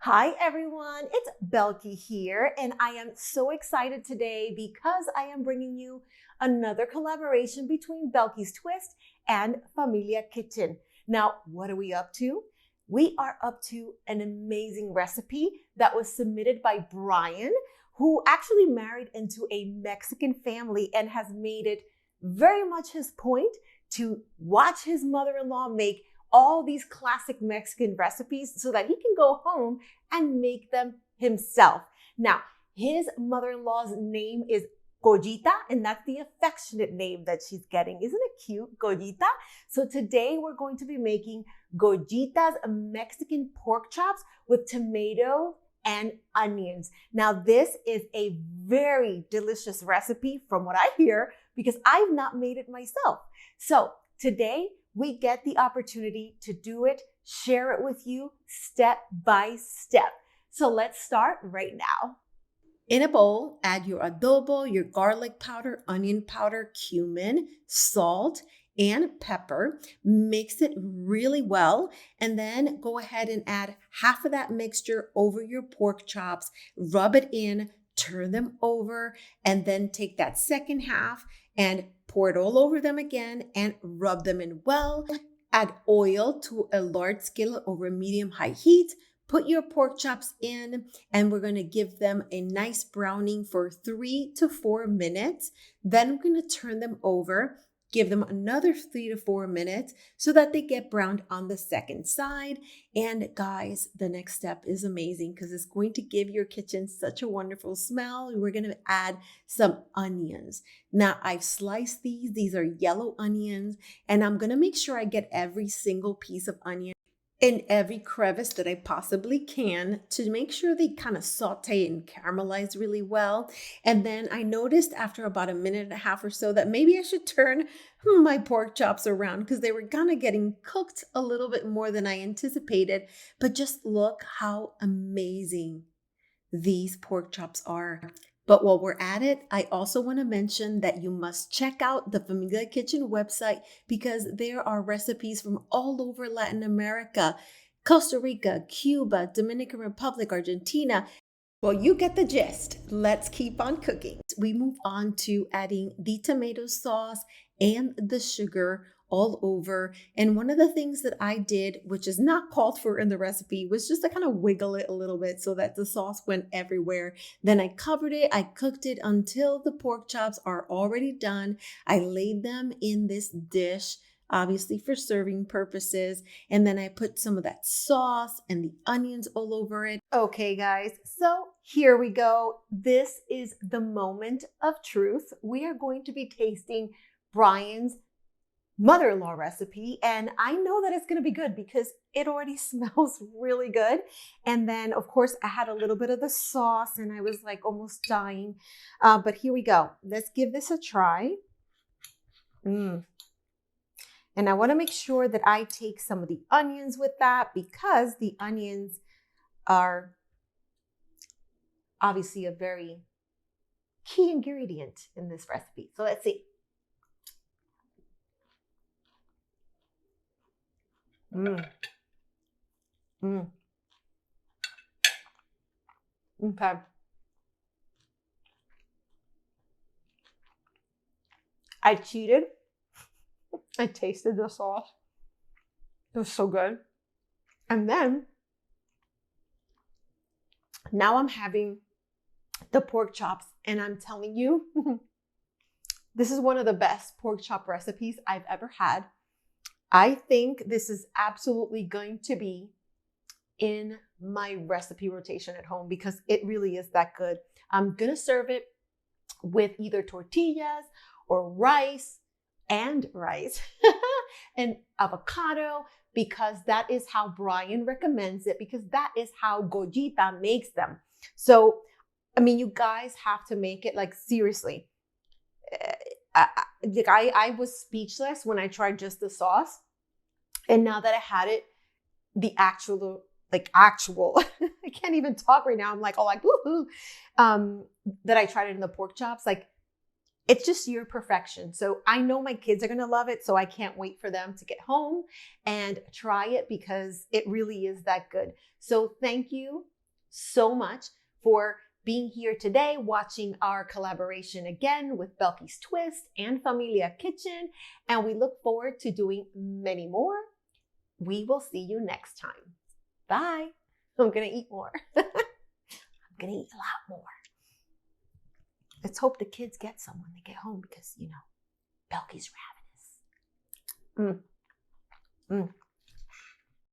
Hi everyone, it's Belqui here, and I am so excited today because I am bringing you another collaboration between Belqui's Twist and Familia Kitchen. Now, what are we up to? We are up to an amazing recipe that was submitted by Brian, who actually married into a Mexican family and has made it very much his point to watch his mother-in-law make all these classic Mexican recipes so that he can go home and make them himself. Now, his mother-in-law's name is Gollita, and that's the affectionate name that she's getting. Isn't it cute, Gollita? So today we're going to be making Gollita's Mexican pork chops with tomato and onions. Now, this is a very delicious recipe from what I hear because I've not made it myself. So today, we get the opportunity to do it, share it with you step by step. So let's start right now. In a bowl, add your adobo, your garlic powder, onion powder, cumin, salt, and pepper. Mix it really well, and then go ahead and add half of that mixture over your pork chops, rub it in, turn them over, and then take that second half and pour it all over them again and rub them in well. Add oil to a large skillet over medium-high heat. Put your pork chops in, and we're going to give them a nice browning for 3 to 4 minutes. Then we're going to turn them over. Give them another 3 to 4 minutes so that they get browned on the second side. And guys, the next step is amazing because it's going to give your kitchen such a wonderful smell. We're going to add some onions. Now, I've sliced these. These are yellow onions, and I'm going to make sure I get every single piece of onion in every crevice that I possibly can to make sure they kind of saute and caramelize really well. And then I noticed after about a minute and a half or so that maybe I should turn my pork chops around because they were kind of getting cooked a little bit more than I anticipated. But just look how amazing these pork chops are. But while we're at it, I also want to mention that you must check out the Familia Kitchen website because there are recipes from all over Latin America, Costa Rica, Cuba, Dominican Republic, Argentina. Well, you get the gist. Let's keep on cooking. We move on to adding the tomato sauce and the sugar all over. And one of the things that I did, which is not called for in the recipe, was just to kind of wiggle it a little bit so that the sauce went everywhere. Then I covered it. I cooked it until the pork chops are already done. I laid them in this dish, obviously for serving purposes. And then I put some of that sauce and the onions all over it. Okay, guys, so here we go. This is the moment of truth. We are going to be tasting Brian's mother-in-law recipe, and I know that it's going to be good because it already smells really good. And then of course I had a little bit of the sauce and I was like almost dying, but here we go. Let's give this a try. And I want to make sure that I take some of the onions with that because the onions are obviously a very key ingredient in this recipe. So let's see. Okay. I cheated. I tasted the sauce. It was so good. And then now I'm having the pork chops, and I'm telling you, this is one of the best pork chop recipes I've ever had. I think this is absolutely going to be in my recipe rotation at home because it really is that good. I'm going to serve it with either tortillas or rice and avocado because that is how Brian recommends it, because that is how Gollita makes them. So, I mean, you guys have to make it, like, seriously. I was speechless when I tried just the sauce. And now that I had it, the actual, I can't even talk right now. I'm like, oh, like, woohoo. That I tried it in the pork chops. Like, it's just your perfection. So I know my kids are going to love it. So I can't wait for them to get home and try it because it really is that good. So thank you so much for being here today, watching our collaboration again with Belqui's Twist and Familia Kitchen. And we look forward to doing many more. We will see you next time. Bye. I'm going to eat more. I'm going to eat a lot more. Let's hope the kids get some when they get home because, Belqui's ravenous.